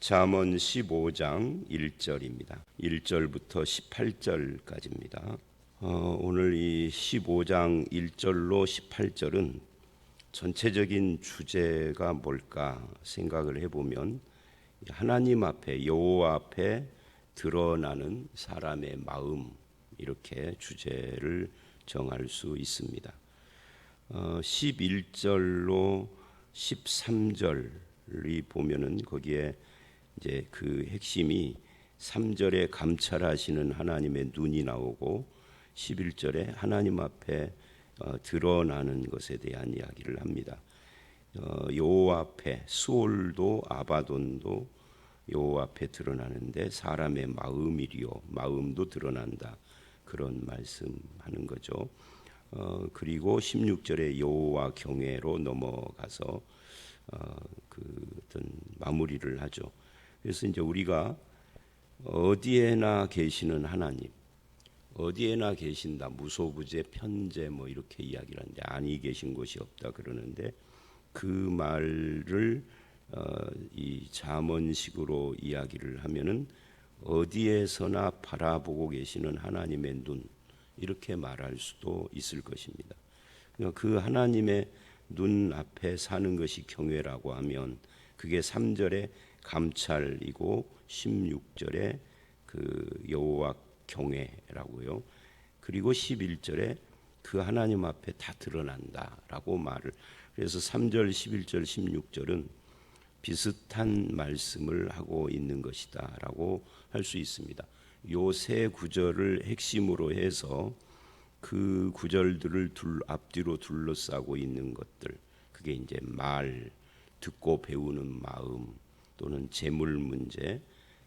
잠언 15장 1절입니다. 1절부터 18절까지입니다. 오늘 이 15장 1절로 18절은 전체적인 주제가 뭘까 생각을 해보면 하나님 앞에, 여호와 앞에 드러나는 사람의 마음, 이렇게 주제를 정할 수 있습니다. 11절로 13절이 보면은 거기에 이제 그 핵심이 3절에 감찰하시는 하나님의 눈이 나오고 11절에 하나님 앞에 드러나는 것에 대한 이야기를 합니다. 여호와 앞에, 수올도 아바돈도 여호와 앞에 드러나는데 사람의 마음이리요, 마음도 드러난다, 그런 말씀하는 거죠. 그리고 16절에 여호와 경외로 넘어가서 그 어떤 마무리를 하죠. 그래서 이제 우리가 어디에나 계시는 하나님, 어디에나 계신다, 무소부재 편재 뭐 이렇게 이야기를 하는데 아니 계신 곳이 없다 그러는데 그 말을 이 잠언식으로 이야기를 하면은 어디에서나 바라보고 계시는 하나님의 눈, 이렇게 말할 수도 있을 것입니다. 그러니까 그 하나님의 눈 앞에 사는 것이 경외라고 하면 그게 3절에 감찰이고 16절에 그 여호와 경외라고요. 그리고 11절에 그 하나님 앞에 다 드러난다라고 말을. 그래서 3절, 11절, 16절은 비슷한 말씀을 하고 있는 것이다라고 할 수 있습니다. 요 세 구절을 핵심으로 해서 그 구절들을 앞뒤로 둘러싸고 있는 것들, 그게 이제 말, 듣고 배우는 마음, 또는 재물 문제,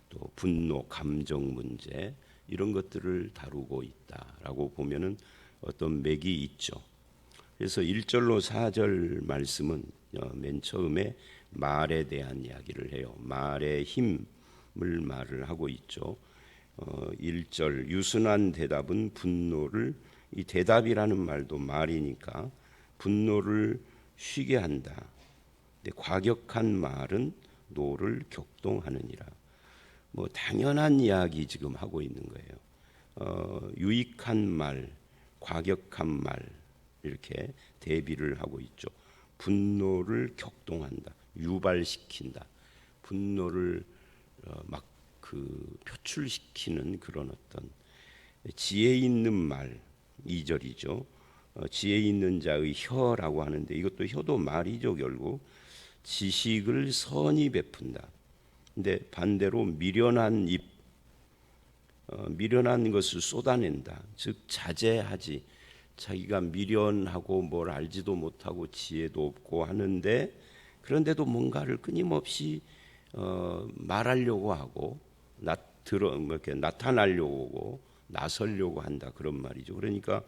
또 분노, 감정 문제, 이런 것들을 다루고 있다라고 보면은 어떤 맥이 있죠. 그래서 1절로 4절 말씀은 맨 처음에 말에 대한 이야기를 해요. 말의 힘을 말을 하고 있죠. 1절 유순한 대답은 분노를, 이 대답이라는 말도 말이니까 분노를 쉬게 한다. 근데 과격한 말은 노를 격동하느니라. 뭐 당연한 이야기 지금 하고 있는 거예요. 유익한 말, 과격한 말, 이렇게 대비를 하고 있죠. 분노를 격동한다, 유발시킨다, 분노를 막 그 표출시키는 그런 어떤 지혜 있는 말, 2절이죠. 지혜 있는 자의 혀라고 하는데 이것도 혀도 말이죠. 결국 지식을 선히 베푼다. 근데 반대로 미련한 입, 미련한 것을 쏟아낸다. 즉 자제하지. 자기가 미련하고 뭘 알지도 못하고 지혜도 없고 하는데 그런데도 뭔가를 끊임없이 말하려고 하고 이렇게 나타나려고 하고 나서려고 한다, 그런 말이죠. 그러니까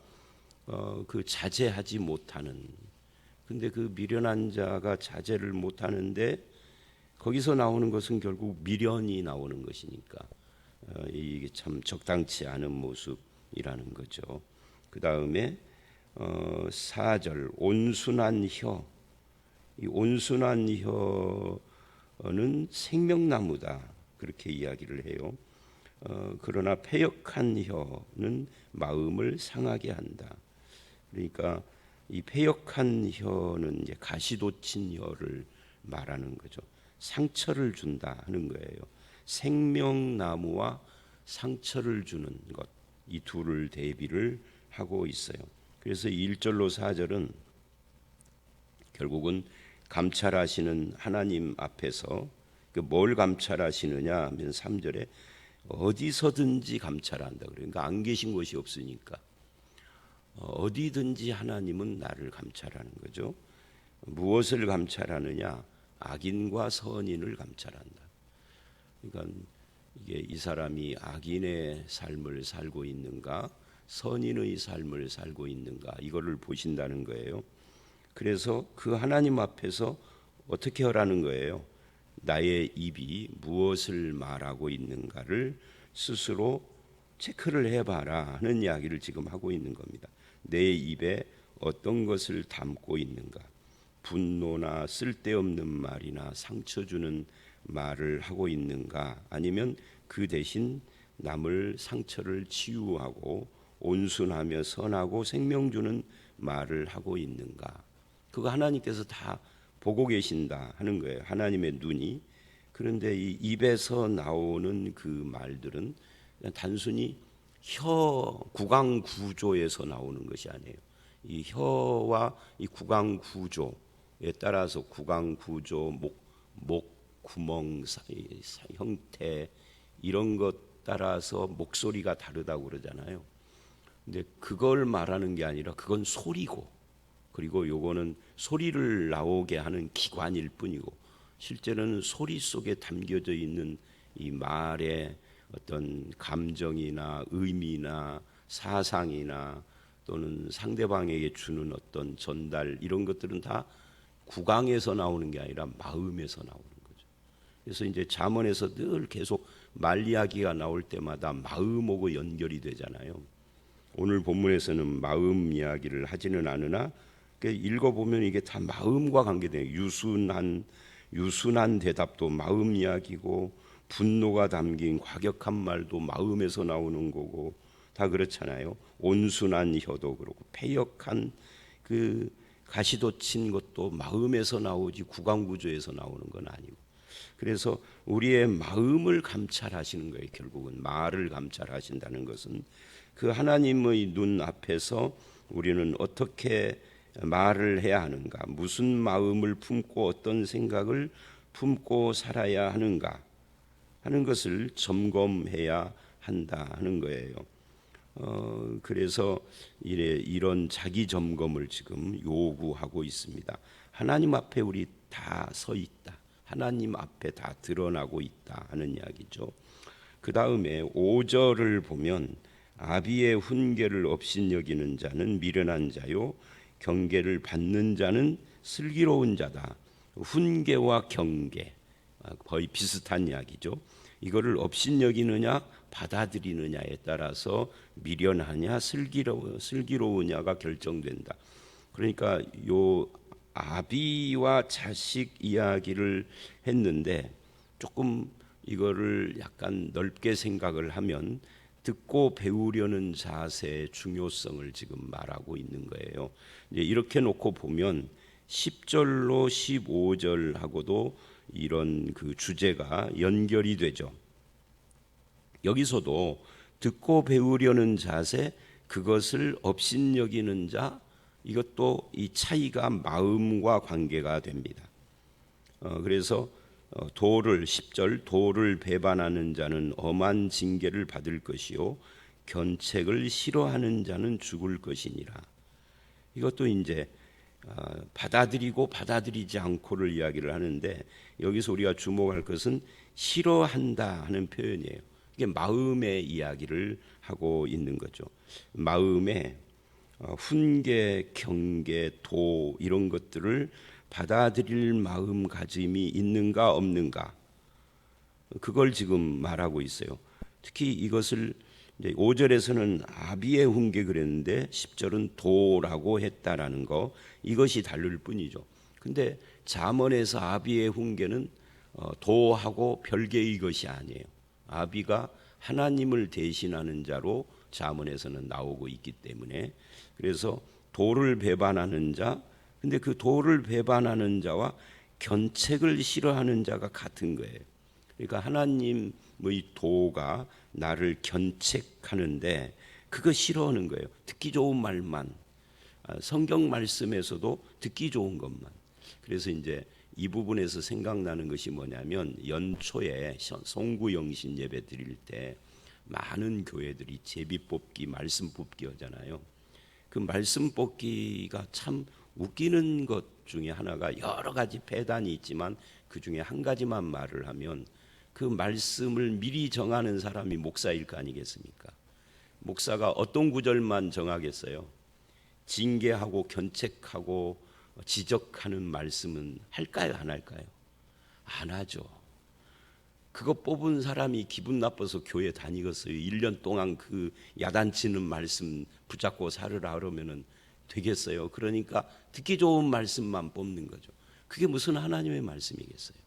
그 자제하지 못하는, 근데 그 미련한 자가 자제를 못하는데 거기서 나오는 것은 결국 미련이 나오는 것이니까 이게 참 적당치 않은 모습이라는 거죠. 그 다음에 4절 온순한 혀, 이 온순한 혀는 생명나무다, 그렇게 이야기를 해요. 그러나 패역한 혀는 마음을 상하게 한다. 그러니까 이 패역한 혀는 이제 가시돋친 혀를 말하는 거죠. 상처를 준다 하는 거예요. 생명나무와 상처를 주는 것, 이 둘을 대비를 하고 있어요. 그래서 1절로 4절은 결국은 감찰하시는 하나님 앞에서 뭘 감찰하시느냐 하면 3절에 어디서든지 감찰한다. 그러니까 안 계신 곳이 없으니까 어디든지 하나님은 나를 감찰하는 거죠. 무엇을 감찰하느냐? 악인과 선인을 감찰한다. 그러니까 이게 이 사람이 악인의 삶을 살고 있는가, 선인의 삶을 살고 있는가, 이거를 보신다는 거예요. 그래서 그 하나님 앞에서 어떻게 하라는 거예요? 나의 입이 무엇을 말하고 있는가를 스스로 체크를 해봐라 하는 이야기를 지금 하고 있는 겁니다. 내 입에 어떤 것을 담고 있는가, 분노나 쓸데없는 말이나 상처 주는 말을 하고 있는가? 아니면 그 대신 남을 상처를 치유하고 온순하며 선하고 생명 주는 말을 하고 있는가? 그거 하나님께서 다 보고 계신다 하는 거예요. 하나님의 눈이. 그런데 이 입에서 나오는 그 말들은 그냥 단순히 구강 구조에서 나오는 것이 아니에요. 이 혀와 이 구강 구조에 따라서 구강 구조, 목 구멍 형태 이런 것 따라서 목소리가 다르다고 그러잖아요. 근데 그걸 말하는 게 아니라 그건 소리고, 그리고 요거는 소리를 나오게 하는 기관일 뿐이고, 실제로는 소리 속에 담겨져 있는 이 말의 어떤 감정이나 의미나 사상이나 또는 상대방에게 주는 어떤 전달, 이런 것들은 다 구강에서 나오는 게 아니라 마음에서 나오는 거죠. 그래서 이제 잠언에서 늘 계속 말 이야기가 나올 때마다 마음하고 연결이 되잖아요. 오늘 본문에서는 마음 이야기를 하지는 않으나 읽어보면 이게 다 마음과 관계돼요. 유순한 대답도 마음 이야기고, 분노가 담긴 과격한 말도 마음에서 나오는 거고, 다 그렇잖아요. 온순한 혀도 그렇고, 패역한 그 가시도 친 것도 마음에서 나오지 구강구조에서 나오는 건 아니고. 그래서 우리의 마음을 감찰하시는 거예요. 결국은 말을 감찰하신다는 것은 그 하나님의 눈 앞에서 우리는 어떻게 말을 해야 하는가, 무슨 마음을 품고 어떤 생각을 품고 살아야 하는가 하는 것을 점검해야 한다 하는 거예요. 그래서 이런 자기 점검을 지금 요구하고 있습니다. 하나님 앞에 우리 다 서 있다, 하나님 앞에 다 드러나고 있다 하는 이야기죠. 그 다음에 5절을 보면 아비의 훈계를 업신여기는 자는 미련한 자요, 경계를 받는 자는 슬기로운 자다. 훈계와 경계 거의 비슷한 이야기죠. 이거를 업신여기느냐 받아들이느냐에 따라서 미련하냐 슬기로우냐가 결정된다. 그러니까 요 아비와 자식 이야기를 했는데 조금 이거를 약간 넓게 생각을 하면 듣고 배우려는 자세의 중요성을 지금 말하고 있는 거예요. 이제 이렇게 놓고 보면 10절로 15절하고도 이런 그 주제가 연결이 되죠. 여기서도 듣고 배우려는 자세, 그것을 업신여기는 자, 이것도 이 차이가 마음과 관계가 됩니다. 그래서 도를 10절 도를 배반하는 자는 엄한 징계를 받을 것이요 견책을 싫어하는 자는 죽을 것이니라. 이것도 이제 받아들이고 받아들이지 않고를 이야기를 하는데, 여기서 우리가 주목할 것은 싫어한다 하는 표현이에요. 이게 마음의 이야기를 하고 있는 거죠. 마음에 훈계, 경계, 도 이런 것들을 받아들일 마음가짐이 있는가 없는가, 그걸 지금 말하고 있어요. 특히 이것을 이제 5절에서는 아비의 훈계 그랬는데 10절은 도라고 했다라는 거, 이것이 다를 뿐이죠. 근데 잠언에서 아비의 훈계는 도하고 별개의 것이 아니에요. 아비가 하나님을 대신하는 자로 잠언에서는 나오고 있기 때문에, 그래서 도를 배반하는 자, 근데 그 도를 배반하는 자와 견책을 싫어하는 자가 같은 거예요. 그러니까 하나님의 도가 나를 견책하는데 그거 싫어하는 거예요. 듣기 좋은 말만, 성경 말씀에서도 듣기 좋은 것만. 그래서 이제 이 부분에서 생각나는 것이 뭐냐면, 연초에 송구영신 예배 드릴 때 많은 교회들이 제비 뽑기, 말씀 뽑기 하잖아요. 그 말씀 뽑기가 참 웃기는 것 중에 하나가, 여러 가지 배단이 있지만 그 중에 한 가지만 말을 하면 그 말씀을 미리 정하는 사람이 목사일 거 아니겠습니까? 목사가 어떤 구절만 정하겠어요? 징계하고 견책하고 지적하는 말씀은 할까요, 안 할까요? 안 하죠. 그거 뽑은 사람이 기분 나빠서 교회 다니겠어요? 1년 동안 그 야단치는 말씀 붙잡고 살으라 그러면은 되겠어요? 그러니까 듣기 좋은 말씀만 뽑는 거죠. 그게 무슨 하나님의 말씀이겠어요?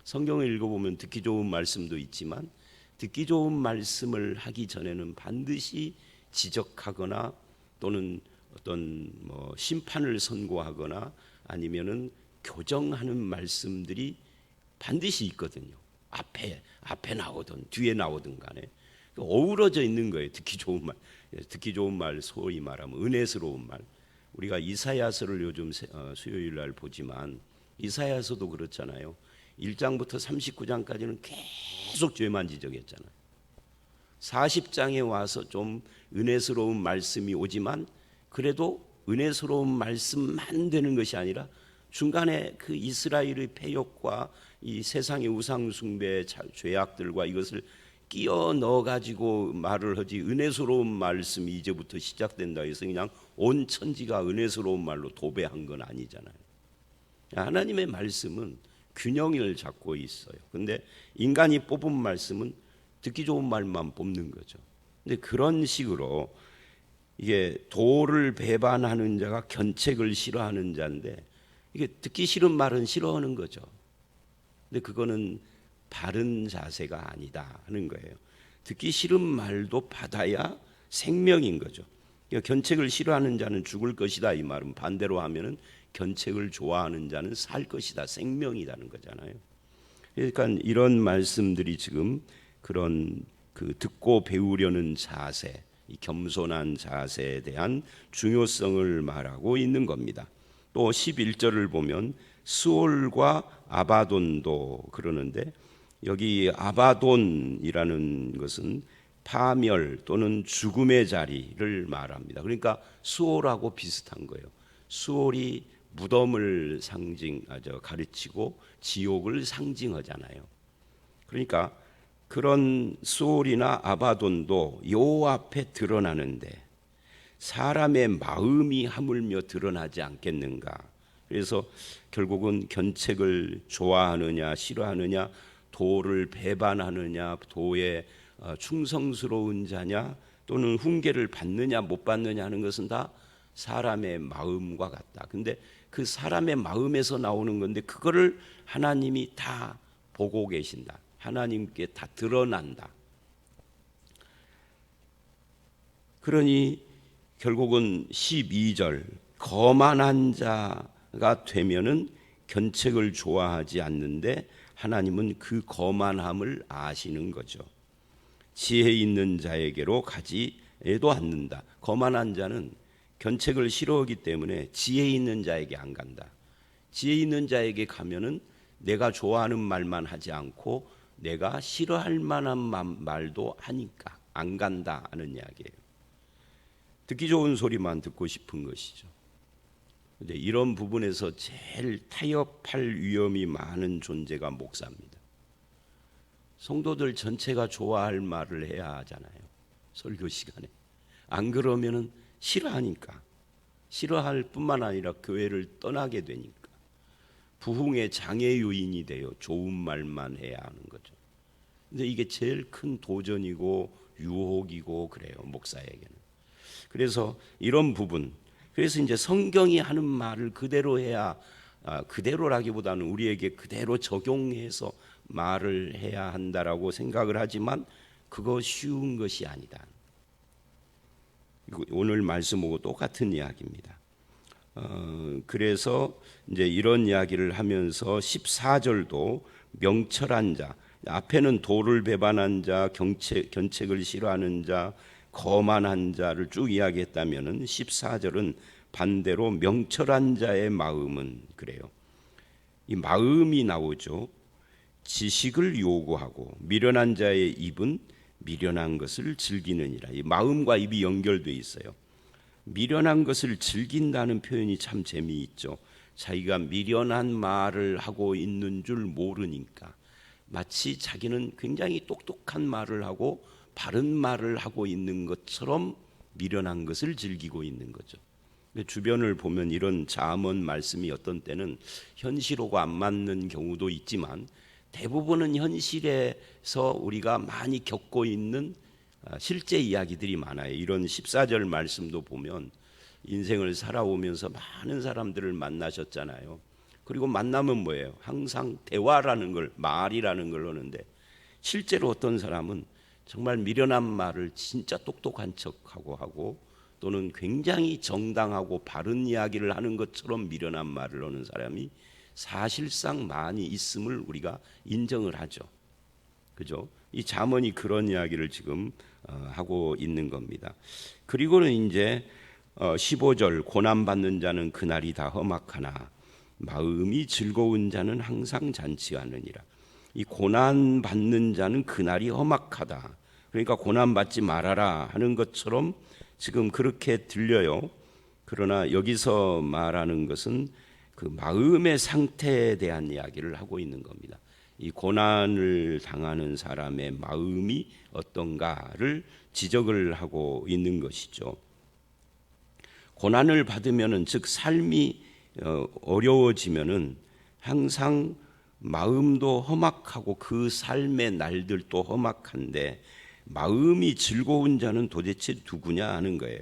성경을 읽어보면 듣기 좋은 말씀도 있지만 듣기 좋은 말씀을 하기 전에는 반드시 지적하거나 또는 어떤 심판을 선고하거나 아니면은 교정하는 말씀들이 반드시 있거든요. 앞에 나오든 뒤에 나오든 간에 어우러져 있는 거예요. 듣기 좋은 말, 소위 말하면 은혜스러운 말. 우리가 이사야서를 요즘 수요일 날 보지만 이사야서도 그렇잖아요. 1장부터 39장까지는 계속 죄만 지적했잖아요. 40장에 와서 좀 은혜스러운 말씀이 오지만 그래도 은혜스러운 말씀만 되는 것이 아니라 중간에 그 이스라엘의 패역과 이 세상의 우상숭배 죄악들과 이것을 끼워 넣어 가지고 말을 하지, 은혜스러운 말씀이 이제부터 시작된다 해서 그냥 온 천지가 은혜스러운 말로 도배한 건 아니잖아요. 하나님의 말씀은 균형을 잡고 있어요. 근데 인간이 뽑은 말씀은 듣기 좋은 말만 뽑는 거죠. 근데 그런 식으로 이게 도를 배반하는 자가 견책을 싫어하는 자인데, 이게 듣기 싫은 말은 싫어하는 거죠. 근데 그거는 바른 자세가 아니다 하는 거예요. 듣기 싫은 말도 받아야 생명인 거죠. 그러니까 견책을 싫어하는 자는 죽을 것이다, 이 말은 반대로 하면은 견책을 좋아하는 자는 살 것이다, 생명이라는 거잖아요. 그러니까 이런 말씀들이 지금 그런 그 듣고 배우려는 자세, 이 겸손한 자세에 대한 중요성을 말하고 있는 겁니다. 또 11절을 보면 스올과 아바돈도 그러는데, 여기 아바돈이라는 것은 파멸 또는 죽음의 자리를 말합니다. 그러니까 수올하고 비슷한 거예요. 수올이 무덤을 가르치고 지옥을 상징하잖아요. 그러니까 그런 수올이나 아바돈도 요 앞에 드러나는데 사람의 마음이 하물며 드러나지 않겠는가. 그래서 결국은 견책을 좋아하느냐 싫어하느냐, 도를 배반하느냐, 도에 충성스러운 자냐, 또는 훈계를 받느냐 못 받느냐 하는 것은 다 사람의 마음과 같다. 근데 그 사람의 마음에서 나오는 건데 그거를 하나님이 다 보고 계신다. 하나님께 다 드러난다. 그러니 결국은 12절 거만한 자가 되면은 견책을 좋아하지 않는데 하나님은 그 거만함을 아시는 거죠. 지혜 있는 자에게로 가지에도 않는다. 거만한 자는 견책을 싫어하기 때문에 지혜 있는 자에게 안 간다. 지혜 있는 자에게 가면은 내가 좋아하는 말만 하지 않고 내가 싫어할 만한 말도 하니까 안 간다 하는 이야기예요. 듣기 좋은 소리만 듣고 싶은 것이죠. 근데 이런 부분에서 제일 타협할 위험이 많은 존재가 목사입니다. 성도들 전체가 좋아할 말을 해야 하잖아요. 설교 시간에. 안 그러면은 싫어하니까. 싫어할 뿐만 아니라 교회를 떠나게 되니까. 부흥의 장애 요인이 돼요. 좋은 말만 해야 하는 거죠. 근데 이게 제일 큰 도전이고 유혹이고 그래요, 목사에게는. 그래서 이런 부분, 그래서 이제 성경이 하는 말을 그대로 해야, 그대로라기보다는 우리에게 그대로 적용해서 말을 해야 한다라고 생각을 하지만 그거 쉬운 것이 아니다. 오늘 말씀하고 똑같은 이야기입니다. 그래서 이제 이런 이야기를 하면서 14절도 명철한 자, 앞에는 도를 배반한 자, 견책을 싫어하는 자, 거만한 자를 쭉 이야기했다면은 14절은 반대로 명철한 자의 마음은 그래요. 이 마음이 나오죠. 지식을 요구하고 미련한 자의 입은 미련한 것을 즐기느니라. 이 마음과 입이 연결돼 있어요. 미련한 것을 즐긴다는 표현이 참 재미있죠. 자기가 미련한 말을 하고 있는 줄 모르니까 마치 자기는 굉장히 똑똑한 말을 하고 바른 말을 하고 있는 것처럼 미련한 것을 즐기고 있는 거죠. 주변을 보면 이런 잠언 말씀이 어떤 때는 현실하고 안 맞는 경우도 있지만 대부분은 현실에서 우리가 많이 겪고 있는 실제 이야기들이 많아요. 이런 14절 말씀도 보면 인생을 살아오면서 많은 사람들을 만나셨잖아요. 그리고 만나면 뭐예요? 항상 대화라는 걸, 말이라는 걸 하는데 실제로 어떤 사람은 정말 미련한 말을 진짜 똑똑한 척하고 하고 또는 굉장히 정당하고 바른 이야기를 하는 것처럼 미련한 말을 하는 사람이 사실상 많이 있음을 우리가 인정을 하죠. 그죠? 이 잠언이 그런 이야기를 지금 하고 있는 겁니다. 그리고는 이제 15절 고난받는 자는 그날이 다 험악하나 마음이 즐거운 자는 항상 잔치하느니라. 이 고난받는 자는 그날이 험악하다. 그러니까 고난받지 말아라 하는 것처럼 지금 그렇게 들려요. 그러나 여기서 말하는 것은 그 마음의 상태에 대한 이야기를 하고 있는 겁니다. 이 고난을 당하는 사람의 마음이 어떤가를 지적을 하고 있는 것이죠. 고난을 받으면은 즉 삶이 어려워지면은 항상 마음도 험악하고 그 삶의 날들도 험악한데 마음이 즐거운 자는 도대체 누구냐 하는 거예요.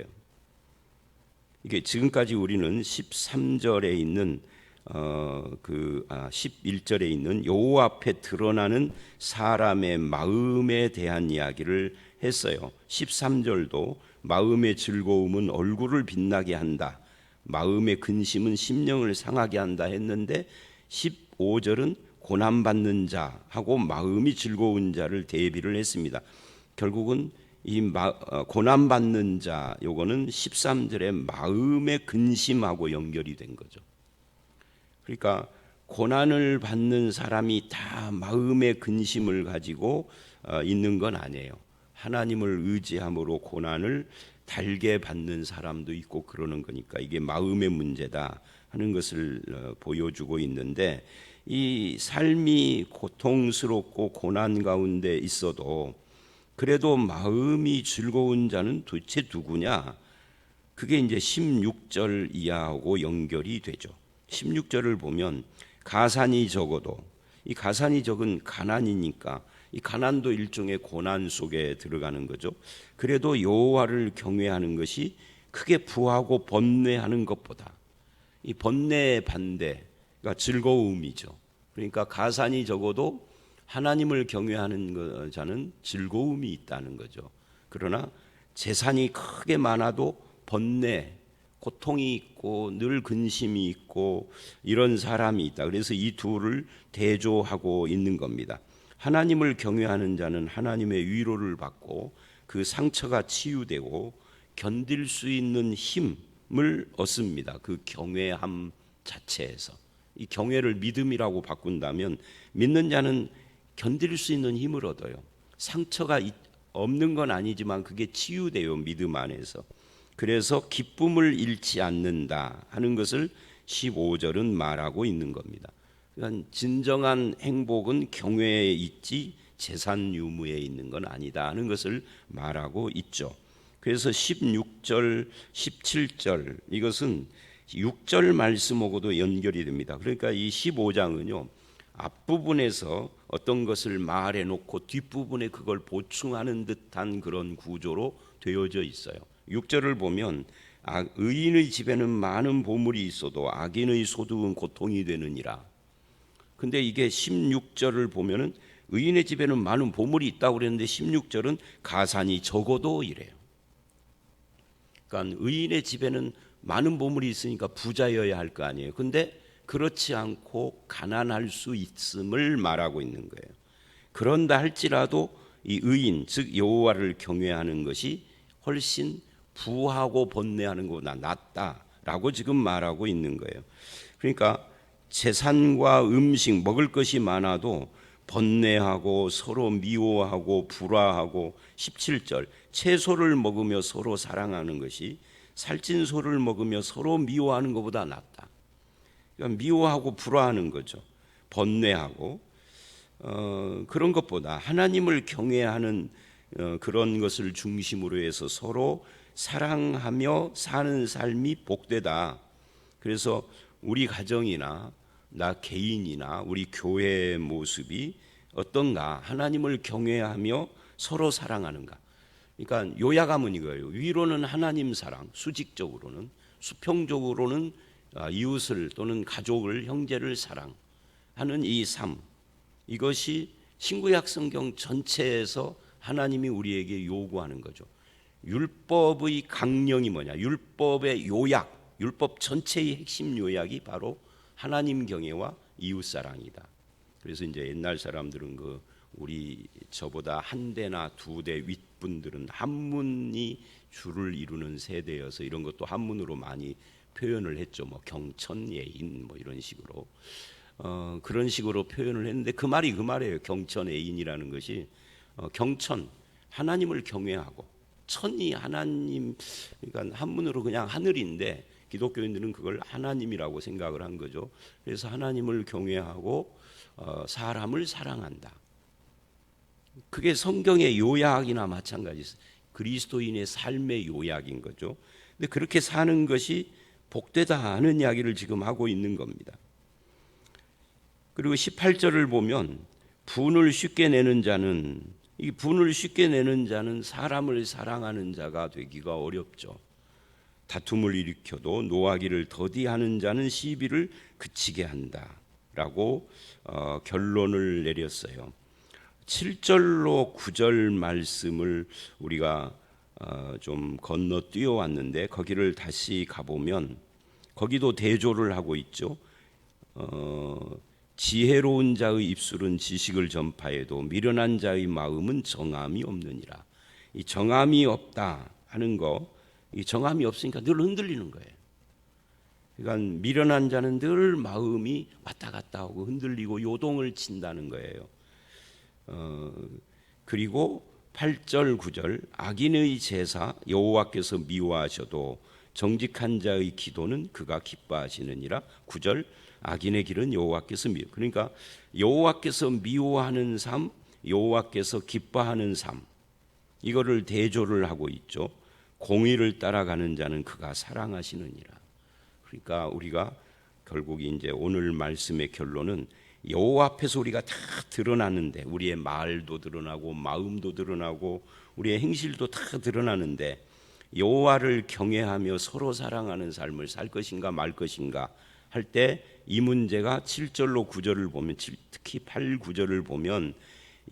이게 지금까지 우리는 13절에 있는 11절에 있는 여호와 앞에 드러나는 사람의 마음에 대한 이야기를 했어요. 13절도 마음의 즐거움은 얼굴을 빛나게 한다. 마음의 근심은 심령을 상하게 한다 했는데 15절은 고난받는 자하고 마음이 즐거운 자를 대비를 했습니다. 결국은 이 고난받는 자 요거는 13절의 마음의 근심하고 연결이 된 거죠. 그러니까 고난을 받는 사람이 다 마음의 근심을 가지고 있는 건 아니에요. 하나님을 의지함으로 고난을 달게 받는 사람도 있고 그러는 거니까 이게 마음의 문제다 하는 것을 보여주고 있는데 이 삶이 고통스럽고 고난 가운데 있어도 그래도 마음이 즐거운 자는 도대체 누구냐? 그게 이제 16절 이하하고 연결이 되죠. 16절을 보면 가산이 적어도 이 가산이 적은 가난이니까 이 가난도 일종의 고난 속에 들어가는 거죠. 그래도 여호와를 경외하는 것이 크게 부하고 번뇌하는 것보다 이 번뇌의 반대가 즐거움이죠. 그러니까 가산이 적어도 하나님을 경외하는 자는 즐거움이 있다는 거죠. 그러나 재산이 크게 많아도 번뇌, 고통이 있고 늘 근심이 있고 이런 사람이 있다. 그래서 이 둘을 대조하고 있는 겁니다. 하나님을 경외하는 자는 하나님의 위로를 받고 그 상처가 치유되고 견딜 수 있는 힘을 얻습니다. 그 경외함 자체에서. 이 경외를 믿음이라고 바꾼다면 믿는 자는 견딜 수 있는 힘을 얻어요. 상처가 없는 건 아니지만 그게 치유돼요. 믿음 안에서. 그래서 기쁨을 잃지 않는다 하는 것을 15절은 말하고 있는 겁니다. 그러니까 진정한 행복은 경외에 있지 재산 유무에 있는 건 아니다 하는 것을 말하고 있죠. 그래서 16절, 17절 이것은 6절 말씀하고도 연결이 됩니다. 그러니까 이 15장은요. 앞부분에서 어떤 것을 말해 놓고 뒷부분에 그걸 보충하는 듯한 그런 구조로 되어져 있어요. 6절을 보면 의인의 집에는 많은 보물이 있어도 악인의 소득은 고통이 되느니라. 근데 이게 16절을 보면은 의인의 집에는 많은 보물이 있다고 그랬는데 16절은 가산이 적어도 이래요. 그러니까 의인의 집에는 많은 보물이 있으니까 부자여야 할 거 아니에요. 근데 그렇지 않고 가난할 수 있음을 말하고 있는 거예요. 그런다 할지라도 이 의인 즉 여호와를 경외하는 것이 훨씬 부하고 번뇌하는 것보다 낫다라고 지금 말하고 있는 거예요. 그러니까 재산과 음식 먹을 것이 많아도 번뇌하고 서로 미워하고 불화하고 17절 채소를 먹으며 서로 사랑하는 것이 살찐 소를 먹으며 서로 미워하는 것보다 낫다. 그러니까 미워하고 불화하는 거죠. 번뇌하고 그런 것보다 하나님을 경외하는 그런 것을 중심으로 해서 서로 사랑하며 사는 삶이 복되다. 그래서 우리 가정이나 나 개인이나 우리 교회의 모습이 어떤가? 하나님을 경외하며 서로 사랑하는가? 그러니까 요약하면 이거예요. 위로는 하나님 사랑, 수직적으로는 수평적으로는 이웃을 또는 가족을, 형제를 사랑하는 이 삶, 이것이 신구약 성경 전체에서 하나님이 우리에게 요구하는 거죠. 율법의 강령이 뭐냐? 율법의 요약, 율법 전체의 핵심 요약이 바로 하나님 경외와 이웃 사랑이다. 그래서 이제 옛날 사람들은 우리 저보다 한 대나 두 대 윗분들은 한문이 주를 이루는 세대여서 이런 것도 한문으로 많이 표현을 했죠. 뭐 경천예인 뭐 이런 식으로 그런 식으로 표현을 했는데 그 말이에요. 경천예인이라는 것이 경천, 하나님을 경외하고, 천이 하나님, 그러니까 한문으로 그냥 하늘인데 기독교인들은 그걸 하나님이라고 생각을 한 거죠. 그래서 하나님을 경외하고 사람을 사랑한다. 그게 성경의 요약이나 마찬가지, 그리스도인의 삶의 요약인 거죠. 근데 그렇게 사는 것이 복되다 하는 이야기를 지금 하고 있는 겁니다. 그리고 18절을 보면 분을 쉽게 내는 자는, 이 분을 쉽게 내는 자는 사람을 사랑하는 자가 되기가 어렵죠. 다툼을 일으켜도 노하기를 더디하는 자는 시비를 그치게 한다라고 결론을 내렸어요. 7절로 9절 말씀을 우리가 좀 건너뛰어 왔는데 거기를 다시 가보면 거기도 대조를 하고 있죠. 지혜로운 자의 입술은 지식을 전파해도 미련한 자의 마음은 정함이 없느니라. 이 정함이 없다 하는 거, 이 정함이 없으니까 늘 흔들리는 거예요. 그러니까 미련한 자는 늘 마음이 왔다 갔다 하고 흔들리고 요동을 친다는 거예요. 그리고 8절 9절 악인의 제사 여호와께서 미워하셔도 정직한 자의 기도는 그가 기뻐하시느니라. 9절 악인의 길은 여호와께서 미워. 그러니까 여호와께서 미워하는 삶, 여호와께서 기뻐하는 삶, 이거를 대조를 하고 있죠. 공의를 따라가는 자는 그가 사랑하시느니라. 그러니까 우리가 결국 이제 오늘 말씀의 결론은 여호와 앞에서 우리가 다 드러나는데, 우리의 말도 드러나고 마음도 드러나고 우리의 행실도 다 드러나는데, 여호와를 경외하며 서로 사랑하는 삶을 살 것인가 말 것인가 할 때 이 문제가 7절로 9절을 보면, 특히 8, 9절을 보면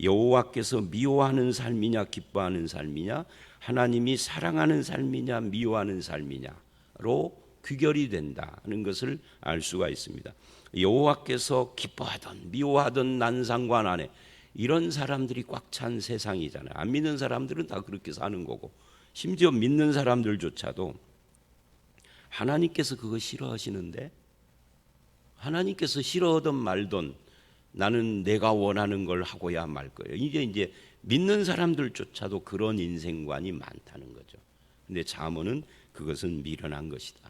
여호와께서 미워하는 삶이냐 기뻐하는 삶이냐, 하나님이 사랑하는 삶이냐 미워하는 삶이냐로 귀결이 된다는 것을 알 수가 있습니다. 여호와께서 기뻐하던 미워하던 난상과 난해, 이런 사람들이 꽉 찬 세상이잖아요. 안 믿는 사람들은 다 그렇게 사는 거고, 심지어 믿는 사람들조차도 하나님께서 그거 싫어하시는데, 하나님께서 싫어하던 말던 나는 내가 원하는 걸 하고야 말 거예요. 이제 믿는 사람들조차도 그런 인생관이 많다는 거죠. 근데 잠언은 그것은 미련한 것이다.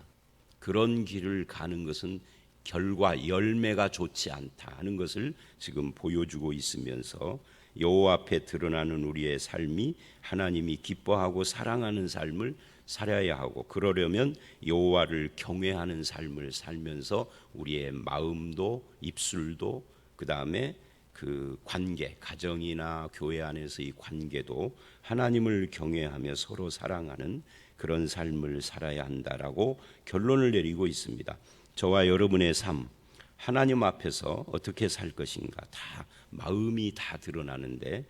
그런 길을 가는 것은 결과 열매가 좋지 않다 하는 것을 지금 보여주고 있으면서 여호와 앞에 드러나는 우리의 삶이 하나님이 기뻐하고 사랑하는 삶을 살아야 하고, 그러려면 여호와를 경외하는 삶을 살면서 우리의 마음도 입술도, 그 다음에 그 관계, 가정이나 교회 안에서의 관계도 하나님을 경외하며 서로 사랑하는 그런 삶을 살아야 한다라고 결론을 내리고 있습니다. 저와 여러분의 삶, 하나님 앞에서 어떻게 살 것인가, 다 마음이 다 드러나는데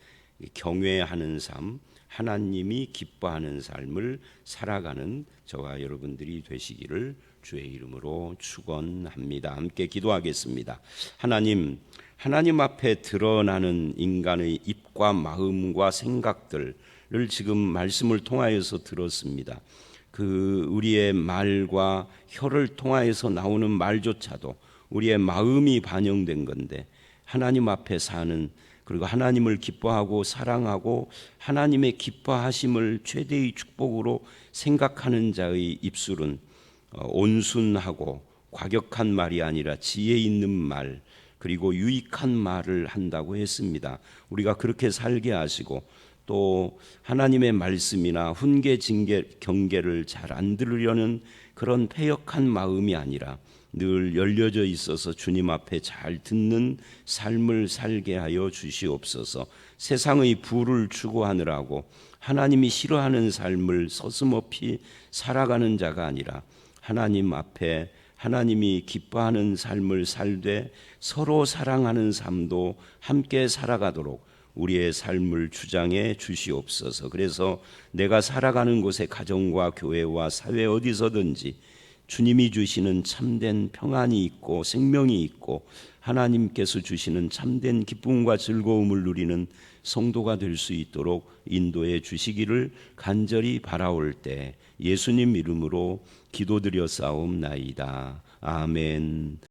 경외하는 삶, 하나님이 기뻐하는 삶을 살아가는 저와 여러분들이 되시기를 주의 이름으로 축원합니다. 함께 기도하겠습니다. 하나님 앞에 드러나는 인간의 입과 마음과 생각들을 지금 말씀을 통하여서 들었습니다. 우리의 말과 혀를 통하여서 나오는 말조차도 우리의 마음이 반영된 건데, 하나님 앞에 사는, 그리고 하나님을 기뻐하고 사랑하고 하나님의 기뻐하심을 최대의 축복으로 생각하는 자의 입술은 온순하고 과격한 말이 아니라 지혜 있는 말, 그리고 유익한 말을 한다고 했습니다. 우리가 그렇게 살게 하시고, 또 하나님의 말씀이나 훈계, 징계, 경계를 잘 안 들으려는 그런 패역한 마음이 아니라 늘 열려져 있어서 주님 앞에 잘 듣는 삶을 살게 하여 주시옵소서. 세상의 부를 추구하느라고 하나님이 싫어하는 삶을 서슴없이 살아가는 자가 아니라 하나님 앞에 하나님이 기뻐하는 삶을 살되 서로 사랑하는 삶도 함께 살아가도록 우리의 삶을 주장해 주시옵소서. 그래서 내가 살아가는 곳의 가정과 교회와 사회 어디서든지 주님이 주시는 참된 평안이 있고 생명이 있고 하나님께서 주시는 참된 기쁨과 즐거움을 누리는 성도가 될 수 있도록 인도해 주시기를 간절히 바라올 때 예수님 이름으로 기도드려 싸움나이다. 아멘.